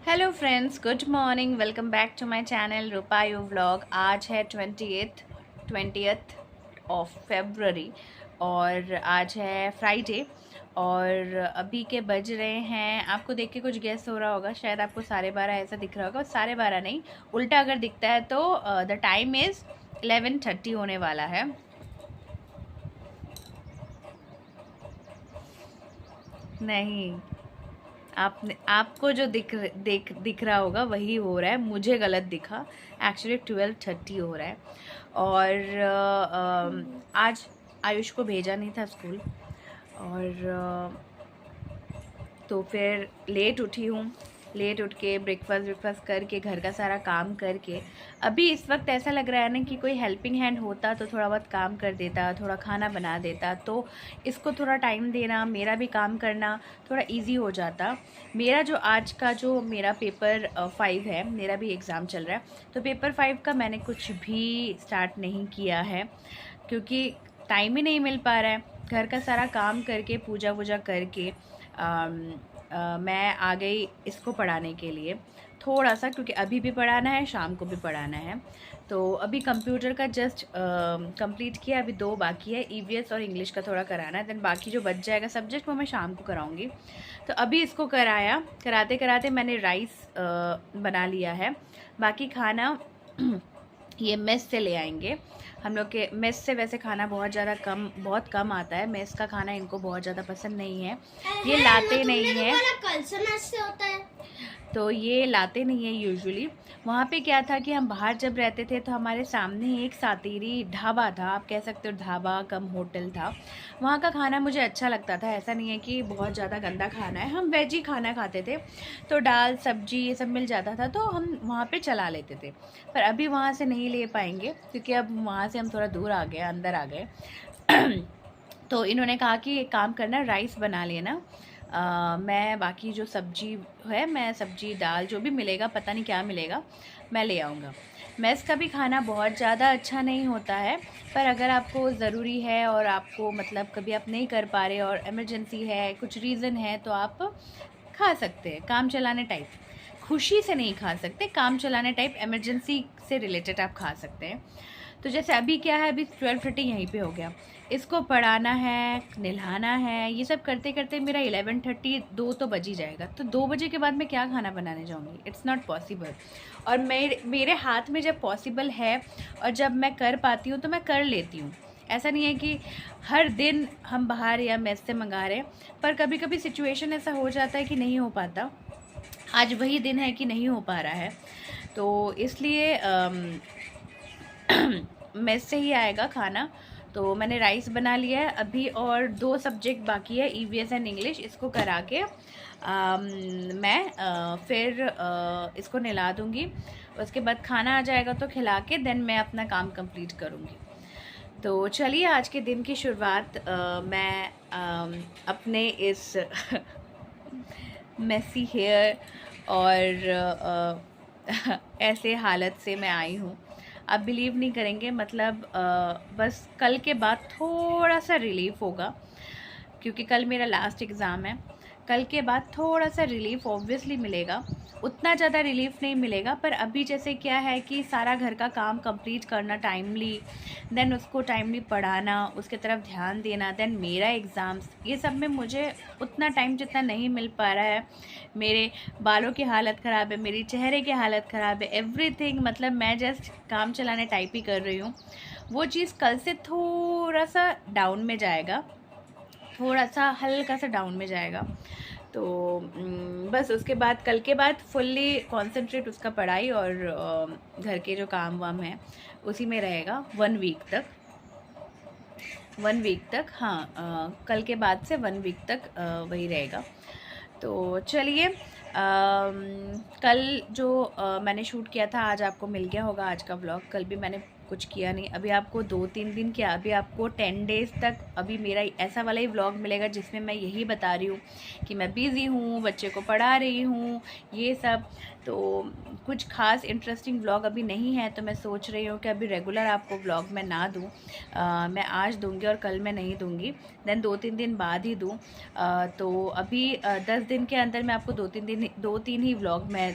Hello friends, good morning. Welcome back to my channel Rupa you vlog. आज है 20th of February और आज है फ्राइडे और अभी के बज रहे हैं, आपको देख के कुछ गेस हो रहा होगा, शायद आपको 12:30 ऐसा दिख रहा होगा। 12:30 नहीं, उल्टा अगर दिखता है तो द टाइम इज़ 11:30 होने वाला है। नहीं, आपको जो दिख रहा होगा वही हो रहा है, मुझे गलत दिखा। एक्चुअली 12:30 हो रहा है। और आज आयुष को भेजा नहीं था स्कूल और तो फिर लेट उठी हूँ। लेट उठ के ब्रेकफास्ट करके घर का सारा काम करके अभी इस वक्त ऐसा लग रहा है ना कि कोई हेल्पिंग हैंड होता तो थोड़ा बहुत काम कर देता, थोड़ा खाना बना देता, तो इसको थोड़ा टाइम देना, मेरा भी काम करना थोड़ा इजी हो जाता। मेरा जो आज का जो मेरा पेपर 5 है, मेरा भी एग्ज़ाम चल रहा है, तो पेपर 5 का मैंने कुछ भी स्टार्ट नहीं किया है क्योंकि टाइम ही नहीं मिल पा रहा है। घर का सारा काम करके पूजा वूजा करके मैं आ गई इसको पढ़ाने के लिए थोड़ा सा, क्योंकि अभी भी पढ़ाना है, शाम को भी पढ़ाना है। तो अभी कंप्यूटर का जस्ट कंप्लीट किया, अभी 2 बाकी है, ईवीएस और इंग्लिश का थोड़ा कराना है। देन बाकी जो बच जाएगा सब्जेक्ट वो मैं शाम को कराऊंगी। तो अभी इसको कराया, कराते कराते मैंने राइस बना लिया है। बाकी खाना ये मेस से ले आएंगे। हम लोग के मेस से वैसे खाना बहुत कम आता है। मेस का खाना इनको बहुत ज़्यादा पसंद नहीं है, ये लाते नहीं है। कल से मेस से होता है तो ये लाते नहीं है यूजुअली। वहाँ पे क्या था कि हम बाहर जब रहते थे तो हमारे सामने ही एक सातीरी ढाबा था, आप कह सकते हो ढाबा कम होटल था। वहाँ का खाना मुझे अच्छा लगता था, ऐसा नहीं है कि बहुत ज़्यादा गंदा खाना है। हम वेज ही खाना खाते थे, तो दाल सब्जी ये सब मिल जाता था, तो हम वहाँ पे चला लेते थे। पर अभी वहाँ से नहीं ले पाएंगे क्योंकि अब वहाँ से हम थोड़ा दूर आ गए, अंदर आ गए। तो इन्होंने कहा कि एक काम करना, राइस बना लेना, मैं बाकी जो सब्जी है, मैं सब्जी दाल जो भी मिलेगा, पता नहीं क्या मिलेगा, मैं ले आऊँगा। मेस का भी खाना बहुत ज़्यादा अच्छा नहीं होता है, पर अगर आपको ज़रूरी है और आपको मतलब कभी आप नहीं कर पा रहे और इमरजेंसी है, कुछ रीज़न है, तो आप खा सकते हैं। काम चलाने टाइप, खुशी से नहीं खा सकते, काम चलाने टाइप, इमरजेंसी से रिलेटेड आप खा सकते हैं। तो जैसे अभी क्या है, अभी 12:30 यहीं पे हो गया, इसको पढ़ाना है, नहलाना है, ये सब करते करते मेरा 11:30 2 तो बज ही जाएगा। तो 2 बजे के बाद मैं क्या खाना बनाने जाऊँगी, इट्स नॉट पॉसिबल। और मेरे हाथ में जब पॉसिबल है और जब मैं कर पाती हूँ तो मैं कर लेती हूँ। ऐसा नहीं है कि हर दिन हम बाहर या मेस से मंगा रहे हैं, पर कभी कभी सिचुएशन ऐसा हो जाता है कि नहीं हो पाता। आज वही दिन है कि नहीं हो पा रहा है, तो इसलिए मेस से ही आएगा खाना। तो मैंने राइस बना लिया है अभी और 2 सब्जेक्ट बाकी है, ईवीएस एंड इंग्लिश। इसको करा के मैं फिर इसको नहला दूँगी। उसके बाद खाना आ जाएगा तो खिला के देन मैं अपना काम कंप्लीट करूँगी। तो चलिए आज के दिन की शुरुआत मैं अपने इस मेसी हेयर और ऐसे हालत से मैं आई हूँ। आप बिलीव नहीं करेंगे, मतलब बस कल के बाद थोड़ा सा रिलीफ होगा क्योंकि कल मेरा लास्ट एग्ज़ाम है। कल के बाद थोड़ा सा रिलीफ ऑब्वियसली मिलेगा, उतना ज़्यादा रिलीफ नहीं मिलेगा, पर अभी जैसे क्या है कि सारा घर का काम कंप्लीट करना टाइमली, देन उसको टाइमली पढ़ाना, उसके तरफ ध्यान देना, देन मेरा एग्ज़ाम्स, ये सब में मुझे उतना टाइम जितना नहीं मिल पा रहा है। मेरे बालों की हालत ख़राब है, मेरी चेहरे की हालत ख़राब है, एवरीथिंग, मतलब मैं जस्ट काम चलाने टाइप ही कर रही हूँ। वो चीज़ कल से थोड़ा सा डाउन में जाएगा, थोड़ा सा हल्का सा डाउन में जाएगा। तो बस उसके बाद कल के बाद फुल्ली कॉन्सेंट्रेट उसका पढ़ाई और घर के जो काम वाम हैं उसी में रहेगा 1 वीक तक। 1 वीक तक, हाँ, कल के बाद से 1 वीक तक वही रहेगा। तो चलिए, कल जो मैंने शूट किया था आज आपको मिल गया होगा आज का व्लॉग। कल भी मैंने कुछ किया नहीं। अभी आपको 2-3 दिन क्या, अभी आपको 10 डेज़ तक अभी मेरा ऐसा वाला ही व्लॉग मिलेगा जिसमें मैं यही बता रही हूँ कि मैं बिज़ी हूँ, बच्चे को पढ़ा रही हूँ, ये सब। तो कुछ ख़ास इंटरेस्टिंग व्लॉग अभी नहीं है, तो मैं सोच रही हूँ कि अभी रेगुलर आपको व्लॉग मैं ना दूँ। मैं आज दूँगी और कल मैं नहीं दूँगी, देन 2-3 दिन बाद ही दूँ। तो अभी 10 दिन के अंदर मैं आपको 2-3 ही व्लॉग मैं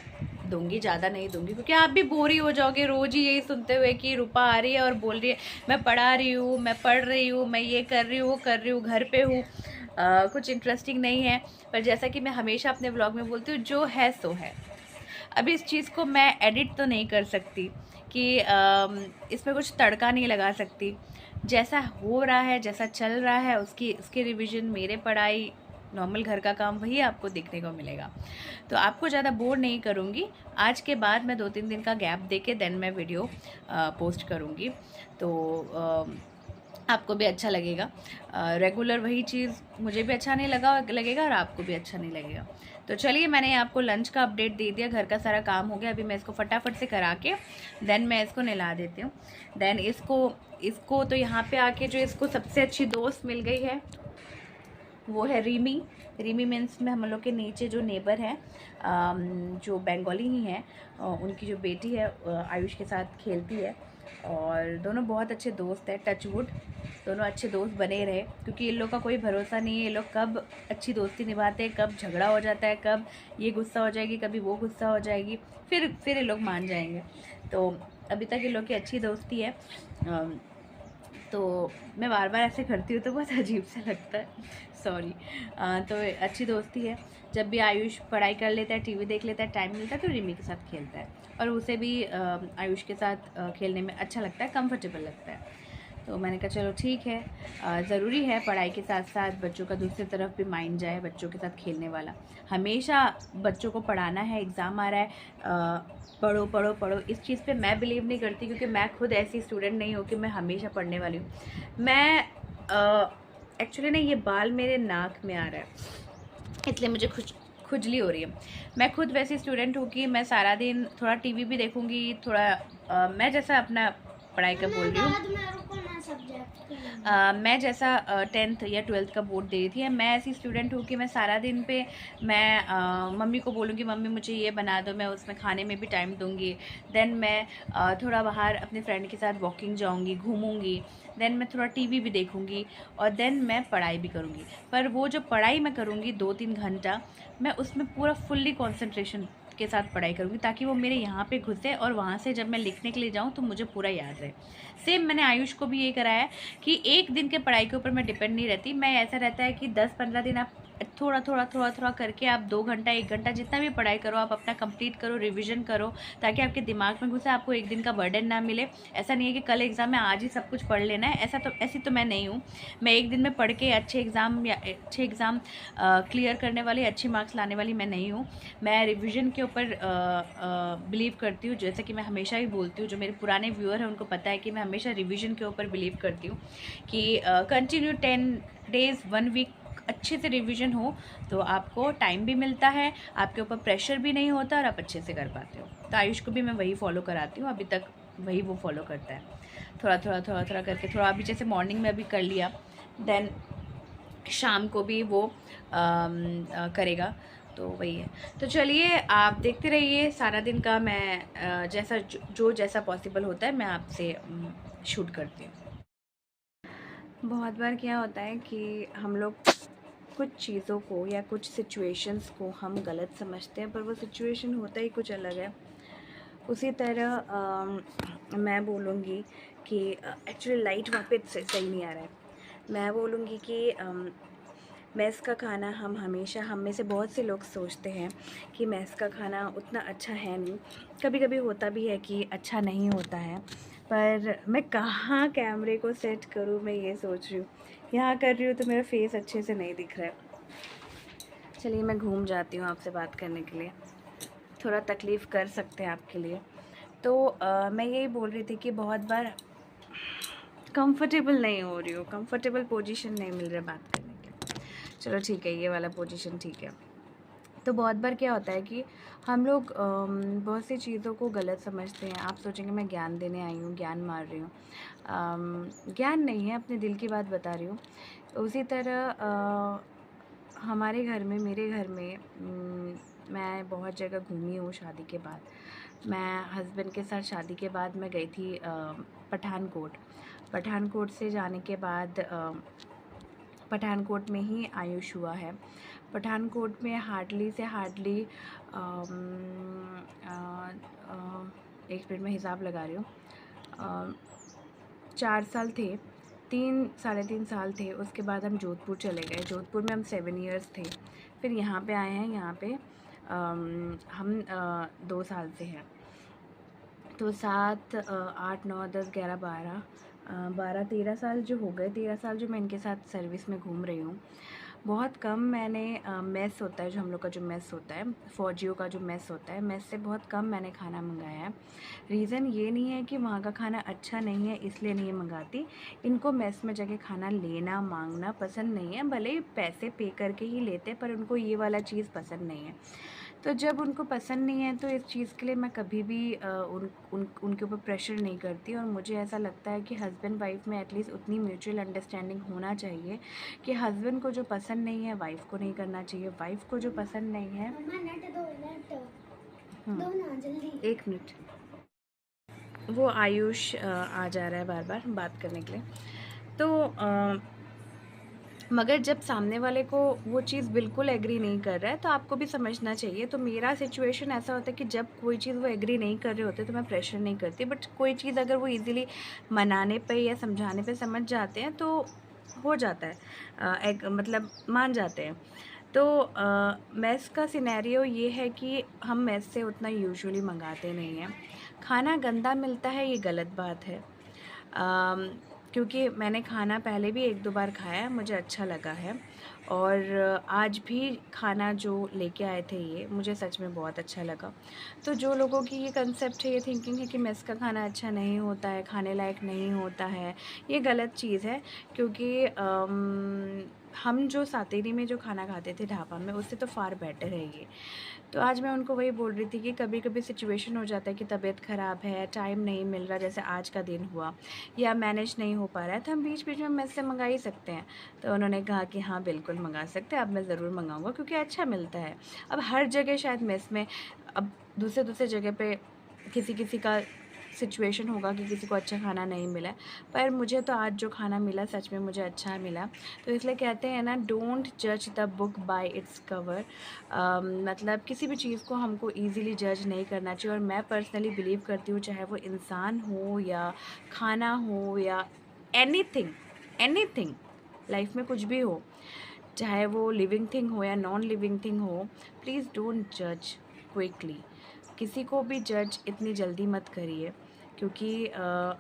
दूंगी, ज़्यादा नहीं दूंगी, क्योंकि आप भी बोर ही हो जाओगे रोज़ ही यही सुनते हुए कि रूपा आ रही है और बोल रही है मैं पढ़ा रही हूँ, मैं पढ़ रही हूँ, मैं ये कर रही हूँ, वो कर रही हूँ, घर पे हूँ। कुछ इंटरेस्टिंग नहीं है। पर जैसा कि मैं हमेशा अपने व्लॉग में बोलती हूँ, जो है सो है। अभी इस चीज़ को मैं एडिट तो नहीं कर सकती कि इसमें कुछ तड़का नहीं लगा सकती। जैसा हो रहा है, जैसा चल रहा है, उसकी रिवीजन, मेरे पढ़ाई, नॉर्मल घर का काम, वही आपको देखने को मिलेगा। तो आपको ज़्यादा बोर नहीं करूँगी। आज के बाद मैं 2-3 दिन का गैप दे के देन मैं वीडियो पोस्ट करूँगी। तो आपको भी अच्छा लगेगा। रेगुलर वही चीज़ मुझे भी अच्छा नहीं लगेगा और आपको भी अच्छा नहीं लगेगा। तो चलिए, मैंने आपको लंच का अपडेट दे दिया, घर का सारा काम हो गया। अभी मैं इसको फटाफट से करा के देन मैं इसको नहला देती हूँ। देन इसको तो यहाँ पे आके जो इसको सबसे अच्छी दोस्त मिल गई है वो है रीमी। रीमी मीन्स में हम लोग के नीचे जो नेबर है, जो बंगाली ही हैं, उनकी जो बेटी है आयुष के साथ खेलती है, और दोनों बहुत अच्छे दोस्त हैं। टचवुड दोनों अच्छे दोस्त बने रहे, क्योंकि इन लोग का कोई भरोसा नहीं है। ये लोग कब अच्छी दोस्ती निभाते हैं, कब झगड़ा हो जाता है, कब ये गुस्सा हो जाएगी, कभी वो गुस्सा हो जाएगी, फिर ये लोग मान जाएंगे। तो अभी तक ये लोग की अच्छी दोस्ती है। तो मैं बार बार ऐसे करती हूँ तो बहुत अजीब सा लगता है, सॉरी। तो अच्छी दोस्ती है। जब भी आयुष पढ़ाई कर लेता है, टीवी देख लेता है, टाइम मिलता है, तो रिमी के साथ खेलता है, और उसे भी आयुष के साथ खेलने में अच्छा लगता है, कंफर्टेबल लगता है। तो मैंने कहा चलो ठीक है, ज़रूरी है पढ़ाई के साथ साथ बच्चों का दूसरी तरफ भी माइंड जाए, बच्चों के साथ खेलने वाला। हमेशा बच्चों को पढ़ाना है, एग्ज़ाम आ रहा है, पढ़ो पढ़ो पढ़ो, इस चीज़ पे मैं बिलीव नहीं करती, क्योंकि मैं खुद ऐसी स्टूडेंट नहीं हूँ कि मैं हमेशा पढ़ने वाली हूँ। मैं एक्चुअली ना, ये बाल मेरे नाक में आ रहा है, इसलिए मुझे खुजली हो रही है। मैं खुद वैसी स्टूडेंट हूँ कि मैं सारा दिन थोड़ा टीवी भी देखूँगी, थोड़ा मैं जैसा अपना पढ़ाई का बोल रही हूँ, मैं जैसा 10th या 12th का बोर्ड दे रही थी, मैं ऐसी स्टूडेंट हूँ कि मैं सारा दिन पे मैं मम्मी को बोलूँगी मम्मी मुझे ये बना दो, मैं उसमें खाने में भी टाइम दूँगी। देन मैं थोड़ा बाहर अपने फ्रेंड के साथ वॉकिंग जाऊँगी, घूमूँगी, देन मैं थोड़ा टीवी भी देखूँगी, और देन मैं पढ़ाई भी करूँगी। पर वो जो पढ़ाई मैं करूँगी 2-3 घंटा, मैं उसमें पूरा फुल्ली कॉन्सेंट्रेशन के साथ पढ़ाई करूँगी, ताकि वो मेरे यहाँ पे घुसे और वहाँ से जब मैं लिखने के लिए जाऊँ तो मुझे पूरा याद रहे। सेम मैंने आयुष को भी यही कराया है कि एक दिन के पढ़ाई के ऊपर मैं डिपेंड नहीं रहती। मैं ऐसा रहता है कि 10-15 दिन आप थोड़ा थोड़ा थोड़ा थोड़ा करके आप 2 घंटा 1 घंटा जितना भी पढ़ाई करो, आप अपना कंप्लीट करो, रिवीजन करो, ताकि आपके दिमाग में घुसे, आपको एक दिन का बर्डन ना मिले। ऐसा नहीं है कि कल एग्ज़ाम है आज ही सब कुछ पढ़ लेना है, ऐसी तो मैं नहीं हूँ। मैं एक दिन में पढ़ के अच्छे एग्ज़ाम क्लियर करने वाली, अच्छे मार्क्स लाने वाली मैं नहीं हूँ। मैं रिविज़न के ऊपर बिलीव करती हूँ, जैसे कि मैं हमेशा ही बोलती हूँ। जो मेरे पुराने व्यूअर हैं उनको पता है कि मैं हमेशा रिविज़न के ऊपर बिलीव करती हूँ कि कंटिन्यू 10 डेज़ 1 वीक अच्छे से रिवीजन हो तो आपको टाइम भी मिलता है, आपके ऊपर प्रेशर भी नहीं होता, और आप अच्छे से कर पाते हो। तो आयुष को भी मैं वही फॉलो कराती हूँ, अभी तक वही वो फॉलो करता है। थोड़ा थोड़ा थोड़ा थोड़ा करके, थोड़ा अभी जैसे मॉर्निंग में अभी कर लिया, देन शाम को भी वो करेगा। तो वही है। तो चलिए, आप देखते रहिए सारा दिन का, मैं जैसा जो जैसा पॉसिबल होता है मैं आपसे शूट करती हूँ। बहुत बार क्या होता है कि हम लोग कुछ चीज़ों को या कुछ सिचुएशंस को हम गलत समझते हैं, पर वो सिचुएशन होता ही कुछ अलग है। उसी तरह मैं बोलूँगी कि एक्चुअली लाइट वहाँ पे सही नहीं आ रहा है। मैं बोलूँगी कि मेस का खाना हम में से बहुत से लोग सोचते हैं कि मेस का खाना उतना अच्छा है नहीं, कभी कभी होता भी है कि अच्छा नहीं होता है। पर मैं कहाँ कैमरे को सेट करूँ, मैं ये सोच रही हूँ। यहाँ कर रही हूँ तो मेरा फेस अच्छे से नहीं दिख रहा है। चलिए, मैं घूम जाती हूँ आपसे बात करने के लिए, थोड़ा तकलीफ़ कर सकते हैं आपके लिए। तो मैं यही बोल रही थी कि बहुत बार कंफर्टेबल नहीं हो रही हूँ, कंफर्टेबल पोजीशन नहीं मिल रहा बात करने के लिए। चलो ठीक है, ये वाला पोजीशन ठीक है। तो बहुत बार क्या होता है कि हम लोग बहुत सी चीज़ों को गलत समझते हैं। आप सोचेंगे मैं ज्ञान देने आई हूँ, ज्ञान मार रही हूँ। ज्ञान नहीं है, अपने दिल की बात बता रही हूँ। उसी तरह हमारे घर में, मेरे घर में मैं बहुत जगह घूमी हूँ शादी के बाद। मैं हस्बैंड के साथ शादी के बाद मैं गई थी पठानकोट। पठानकोट से जाने के बाद पठानकोट में ही आयुष हुआ है। पठानकोट में हार्डली से हार्डली एक मिनट में हिसाब लगा रही हूँ, 4 साल थे, 3 साढ़े 3 साल थे। उसके बाद हम जोधपुर चले गए। जोधपुर में हम 7 इयर्स थे। फिर यहाँ पे आए हैं। यहाँ पे हम 2 साल से हैं। तो 7 8 9 10 11 12 12 13 साल जो हो गए, 13 साल जो मैं इनके साथ सर्विस में घूम रही हूँ। बहुत कम मैंने मेस होता है, जो हम लोग का जो मेस होता है, फ़ौजियों का जो मेस होता है, मेस से बहुत कम मैंने खाना मंगाया है। रीज़न ये नहीं है कि वहाँ का खाना अच्छा नहीं है इसलिए नहीं मंगाती। इनको मेस में जाके खाना लेना मांगना पसंद नहीं है। भले ही पैसे पे करके ही लेते हैं, पर उनको ये वाला चीज़ पसंद नहीं है। तो जब उनको पसंद नहीं है तो इस चीज़ के लिए मैं कभी भी उनके ऊपर प्रेशर नहीं करती। और मुझे ऐसा लगता है कि हस्बैंड वाइफ में एटलीस्ट उतनी म्यूचुअल अंडरस्टैंडिंग होना चाहिए कि हस्बैंड को जो पसंद नहीं है वाइफ को नहीं करना चाहिए, वाइफ को जो पसंद नहीं है। दो ना जल्दी। 1 मिनट, वो आयुष आ जा रहा है बार बार बात करने के लिए। तो मगर जब सामने वाले को वो चीज़ बिल्कुल एग्री नहीं कर रहा है तो आपको भी समझना चाहिए। तो मेरा सिचुएशन ऐसा होता है कि जब कोई चीज़ वो एग्री नहीं कर रहे होते तो मैं प्रेशर नहीं करती। बट कोई चीज़ अगर वो इजीली मनाने पे या समझाने पे समझ जाते हैं तो हो जाता है, एक मतलब मान जाते हैं। तो मेस का सिनेरियो ये है कि हम मेस से उतना यूजुअली मंगाते नहीं हैं। खाना गंदा मिलता है ये गलत बात है, क्योंकि मैंने खाना पहले भी 1-2 बार खाया है, मुझे अच्छा लगा है। और आज भी खाना जो लेके आए थे ये मुझे सच में बहुत अच्छा लगा। तो जो लोगों की ये कंसेप्ट है, ये थिंकिंग है कि मेस का खाना अच्छा नहीं होता है, खाने लायक नहीं होता है, ये गलत चीज़ है। क्योंकि हम जो सातेरी में जो खाना खाते थे ढाबा में, उससे तो फ़ार बेटर है ये। तो आज मैं उनको वही बोल रही थी कि कभी-कभी सिचुएशन हो जाता है कि तबीयत ख़राब है, टाइम नहीं मिल रहा, जैसे आज का दिन हुआ, या मैनेज नहीं हो पा रहा है, तो हम बीच-बीच में मेस से मँगा ही सकते हैं। तो उन्होंने कहा कि हाँ, बिल्कुल मँगा सकते हैं, अब मैं ज़रूर मँगाऊँगा क्योंकि अच्छा मिलता है। अब हर जगह शायद मेस में, अब दूसरे-दूसरे जगह पे किसी-किसी का सिचुएशन होगा कि किसी को अच्छा खाना नहीं मिला, पर मुझे तो आज जो खाना मिला सच में मुझे अच्छा मिला। तो इसलिए कहते हैं ना, डोंट जज the book by its cover. मतलब किसी भी चीज़ को हमको ईज़िली जज नहीं करना चाहिए। और मैं पर्सनली बिलीव करती हूँ, चाहे वो इंसान हो या खाना हो या एनीथिंग, एनीथिंग लाइफ में कुछ भी हो, चाहे वो लिविंग थिंग हो या नॉन लिविंग थिंग हो, प्लीज़ डोंट जज क्विकली। किसी को भी जज इतनी जल्दी मत करिए, क्योंकि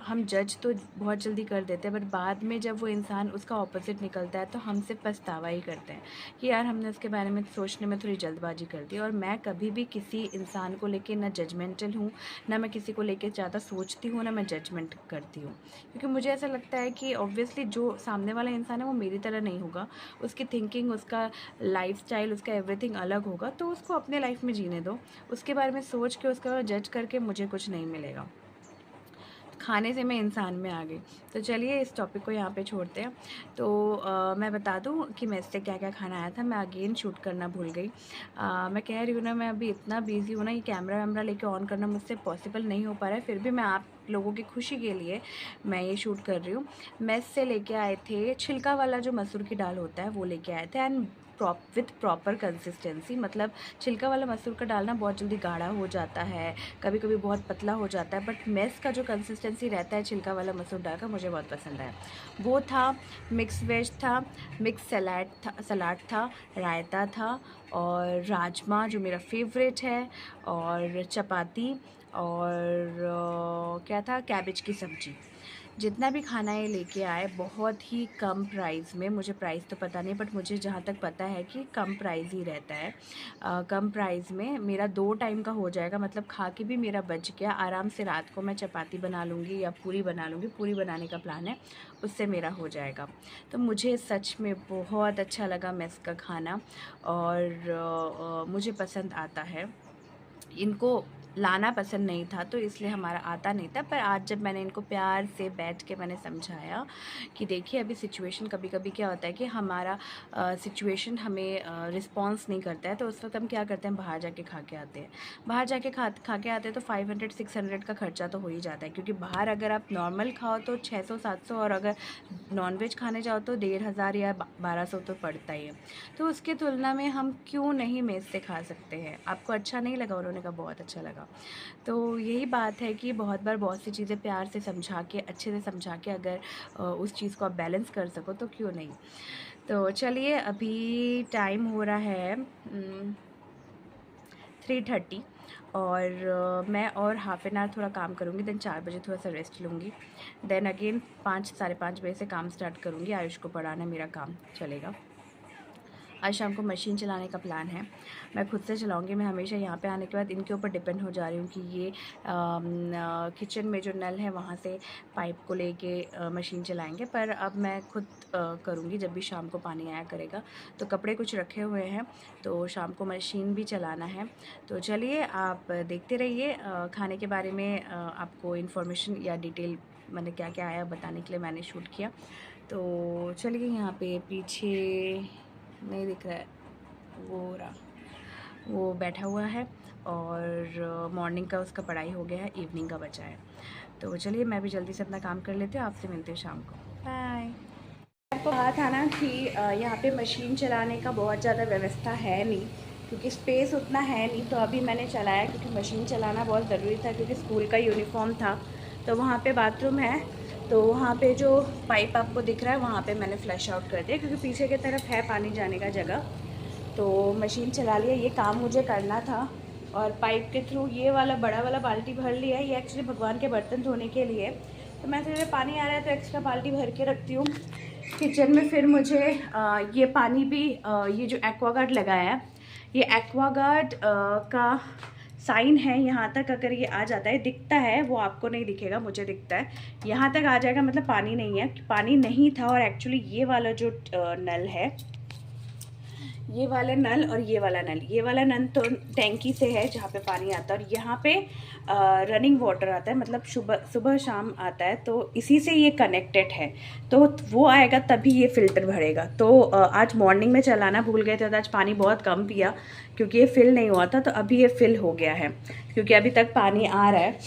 हम जज तो बहुत जल्दी कर देते हैं, बट बाद में जब वो इंसान उसका ऑपोजिट निकलता है तो हमसे पछतावा ही करते हैं कि यार हमने उसके बारे में सोचने में थोड़ी जल्दबाजी कर दी। और मैं कभी भी किसी इंसान को लेके ना जजमेंटल हूँ, ना मैं किसी को लेके ज़्यादा सोचती हूँ, ना मैं जजमेंट करती हूँ। क्योंकि मुझे ऐसा लगता है कि ऑब्वियसली जो सामने वाला इंसान है वो मेरी तरह नहीं होगा, उसकी थिंकिंग, उसका लाइफस्टाइल, उसका एवरीथिंग अलग होगा। तो उसको अपने लाइफ में जीने दो, उसके बारे में सोच के उसके बाद जज करके मुझे कुछ नहीं मिलेगा। खाने से मैं इंसान में आ गई। तो चलिए इस टॉपिक को यहाँ पे छोड़ते हैं। तो मैं बता दूँ कि मेस से क्या क्या खाना आया था। मैं अगेन शूट करना भूल गई। मैं कह रही हूँ ना, मैं अभी इतना बिज़ी हूँ ना, ये कैमरा वैमरा लेके ऑन करना मुझसे पॉसिबल नहीं हो पा रहा है। फिर भी मैं आप लोगों की खुशी के लिए मैं ये शूट कर रही हूँ। मेस से लेके आए थे छिलका वाला जो मसूर की दाल होता है वो लेके आए थे, एंड विथ प्रॉपर कंसिस्टेंसी। मतलब छिलका वाला मसूर का दाल ना बहुत जल्दी गाढ़ा हो जाता है, कभी कभी बहुत पतला हो जाता है, बट मेस का जो कंसिस्टेंसी रहता है छिलका वाला मसूर दाल का, मुझे बहुत पसंद आया। वो था, मिक्स वेज था, मिक्स सलाद था, रायता था, और राजमा जो मेरा फेवरेट है, और चपाती, और क्या था, कैबेज की सब्ज़ी। जितना भी खाना ये लेके आए बहुत ही कम प्राइस में, मुझे प्राइस तो पता नहीं बट मुझे जहाँ तक पता है कि कम प्राइस ही रहता है। कम प्राइस में मेरा 2 टाइम का हो जाएगा, मतलब खा के भी मेरा बच गया। आराम से रात को मैं चपाती बना लूँगी या पूरी बना लूँगी, पूरी बनाने का प्लान है, उससे मेरा हो जाएगा। तो मुझे सच में बहुत अच्छा लगा मेस का खाना और मुझे पसंद आता है। इनको लाना पसंद नहीं था तो इसलिए हमारा आता नहीं था, पर आज जब मैंने इनको प्यार से बैठ के मैंने समझाया कि देखिए अभी सिचुएशन, कभी कभी क्या होता है कि हमारा सिचुएशन हमें रिस्पॉन्स नहीं करता है, तो उस वक्त हम क्या करते हैं, बाहर जाके खा के आते हैं। बाहर जाके खा के आते हैं तो 500-600 का खर्चा तो हो ही जाता है, क्योंकि बाहर अगर आप नॉर्मल खाओ तो 600-700, और अगर नॉनवेज खाने जाओ तो 1500 या 1200 तो पड़ता ही है। तो उसकी तुलना में हम क्यों नहीं मेस से खा सकते हैं। आपको अच्छा नहीं लगा? उन्होंने कहा बहुत अच्छा लगा। तो यही बात है कि बहुत बार बहुत सी चीज़ें प्यार से समझा के, अच्छे से समझा के अगर उस चीज़ को आप बैलेंस कर सको तो क्यों नहीं। तो चलिए अभी टाइम हो रहा है 3:30 और मैं और हाफ़ एन आवर थोड़ा काम करूँगी, देन 4 बजे थोड़ा सा रेस्ट लूँगी, देन अगेन 5-5:30 बजे से काम स्टार्ट करूँगी। आयुष को पढ़ाना मेरा काम चलेगा। आज शाम को मशीन चलाने का प्लान है, मैं खुद से चलाऊंगी। मैं हमेशा यहाँ पे आने के बाद इनके ऊपर डिपेंड हो जा रही हूँ कि ये किचन में जो नल है वहाँ से पाइप को लेके मशीन चलाएंगे, पर अब मैं खुद करूँगी जब भी शाम को पानी आया करेगा। तो कपड़े कुछ रखे हुए हैं तो शाम को मशीन भी चलाना है। तो चलिए आप देखते रहिए। खाने के बारे में आपको इन्फॉर्मेशन या डिटेल मैंने क्या क्या आया बताने के लिए मैंने शूट किया। तो चलिए, यहाँ पे पीछे नहीं दिख रहा है, वो रहा, वो बैठा हुआ है और मॉर्निंग का उसका पढ़ाई हो गया है, इवनिंग का बचा है। तो चलिए मैं भी जल्दी से अपना काम कर लेती हूँ, आपसे मिलते हैं शाम को। बाय। आपको कहा था ना कि यहाँ पे मशीन चलाने का बहुत ज़्यादा व्यवस्था है नहीं, क्योंकि स्पेस उतना है नहीं, तो अभी मैंने चलाया क्योंकि मशीन चलाना बहुत ज़रूरी था, क्योंकि स्कूल का यूनिफॉर्म था। तो वहाँ पे बाथरूम है, तो वहाँ पे जो पाइप आपको दिख रहा है वहाँ पे मैंने फ्लैश आउट कर दिया, क्योंकि पीछे की तरफ है पानी जाने का जगह। तो मशीन चला लिया, ये काम मुझे करना था। और पाइप के थ्रू ये वाला बड़ा वाला बाल्टी भर लिया है, ये एक्चुअली भगवान के बर्तन धोने के लिए। तो मैं थोड़ा पानी आ रहा है तो एक्स्ट्रा बाल्टी भर के रखती हूँ किचन में। फिर मुझे ये पानी भी ये जो एक्वागार्ड लगाया है, ये एक्वागार्ड का साइन है। यहाँ तक अगर ये आ जाता है, दिखता है, वो आपको नहीं दिखेगा, मुझे दिखता है। यहाँ तक आ जाएगा मतलब पानी नहीं है, पानी नहीं था। और एक्चुअली ये वाला जो नल है, ये वाला नल और ये वाला नल तो टैंकी से है जहाँ पे पानी आता है, और यहाँ पे रनिंग वाटर आता है, मतलब सुबह शाम आता है, तो इसी से ये कनेक्टेड है। तो वो आएगा तभी ये फ़िल्टर भरेगा। तो आज मॉर्निंग में चलाना भूल गए थे तो आज पानी बहुत कम पिया, क्योंकि ये फिल नहीं हुआ था। तो अभी ये फिल हो गया है, क्योंकि अभी तक पानी आ रहा है।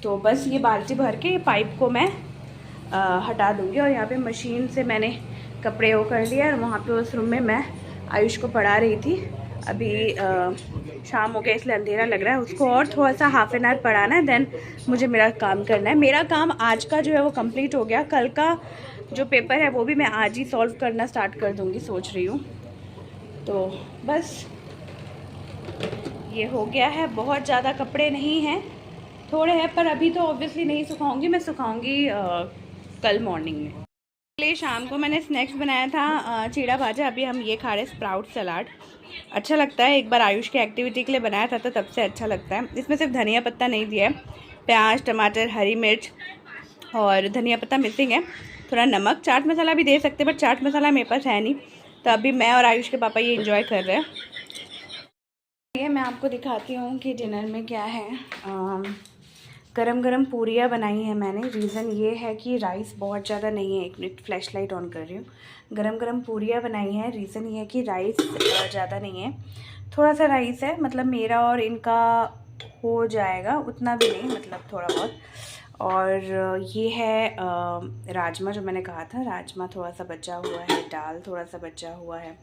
तो बस ये बाल्टी भर के ये पाइप को मैं हटा दूँगी। और यहाँ पे मशीन से मैंने कपड़े वो कर लिया, और वहाँ पे उस रूम में मैं आयुष को पढ़ा रही थी। अभी शाम हो गया इसलिए अंधेरा लग रहा है। उसको और थोड़ा सा हाफ एन आवर पढ़ाना है, देन मुझे मेरा काम करना है। मेरा काम आज का जो है वो कंप्लीट हो गया। कल का जो पेपर है वो भी मैं आज ही सॉल्व करना स्टार्ट कर दूँगी, सोच रही हूँ। तो बस ये हो गया है। बहुत ज़्यादा कपड़े नहीं हैं, थोड़े हैं, पर अभी तो ऑब्वियसली नहीं सुखाऊंगी, मैं सुखाऊंगी कल मॉर्निंग में। पहले शाम को मैंने स्नैक्स बनाया था चीड़ा भाजा, अभी हम ये खा रहे हैं स्प्राउट सलाद। अच्छा लगता है, एक बार आयुष की एक्टिविटी के लिए बनाया था तो तब से अच्छा लगता है। इसमें सिर्फ धनिया पत्ता नहीं दिया है, प्याज, टमाटर, हरी मिर्च और धनिया पत्ता मिसिंग है, थोड़ा नमक। चाट मसाला भी दे सकते, बट चाट मसाला मेरे पास है नहीं, तो अभी मैं और आयुष के पापा ये इंजॉय कर रहे हैं। ये मैं आपको दिखाती हूँ कि डिनर में क्या है। गरम गरम पूरियाँ बनाई हैं मैंने। रीज़न ये है कि राइस बहुत ज़्यादा नहीं है। एक मिनट, फ्लैश लाइट ऑन कर रही हूँ। गरम गरम पूरियाँ बनाई हैं। रीज़न ये है कि राइस ज़्यादा नहीं है, थोड़ा सा राइस है, मतलब मेरा और इनका हो जाएगा, उतना भी नहीं, मतलब थोड़ा बहुत। और ये है राजमा, जो मैंने कहा था, राजमा थोड़ा सा बचा हुआ है, दाल थोड़ा सा बचा हुआ है,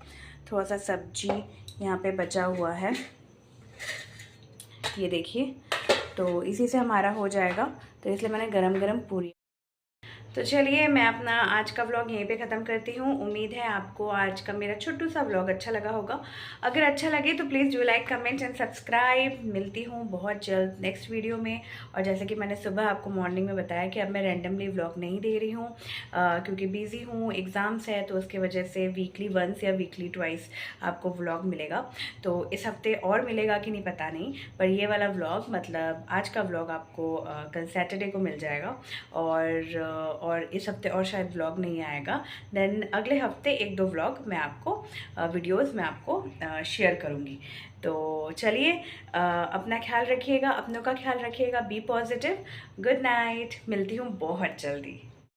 थोड़ा सा सब्जी यहाँ पे बचा हुआ है, ये देखिए। तो इसी से हमारा हो जाएगा, तो इसलिए मैंने गरम गरम पूरी। तो चलिए मैं अपना आज का व्लॉग यहीं पे ख़त्म करती हूँ। उम्मीद है आपको आज का मेरा छोटू सा व्लॉग अच्छा लगा होगा। अगर अच्छा लगे तो please do like, comment and subscribe. मिलती हूँ बहुत जल्द नेक्स्ट वीडियो में। और जैसे कि मैंने सुबह आपको मॉर्निंग में बताया कि अब मैं रैंडमली व्लॉग नहीं दे रही हूँ क्योंकि बिज़ी हूँ, एग्ज़ाम्स है, तो उसकी वजह से वीकली वंस या वीकली ट्वाइस आपको व्लॉग मिलेगा। तो इस हफ्ते और मिलेगा कि नहीं पता नहीं, पर ये वाला व्लॉग मतलब आज का व्लॉग आपको कल सैटरडे को मिल जाएगा। और इस हफ्ते और शायद व्लॉग नहीं आएगा। देन अगले हफ्ते 1-2 व्लॉग मैं आपको वीडियोस मैं आपको शेयर करूँगी। तो चलिए अपना ख्याल रखिएगा, अपनों का ख्याल रखिएगा, बी पॉजिटिव। गुड नाइट, मिलती हूँ बहुत जल्दी।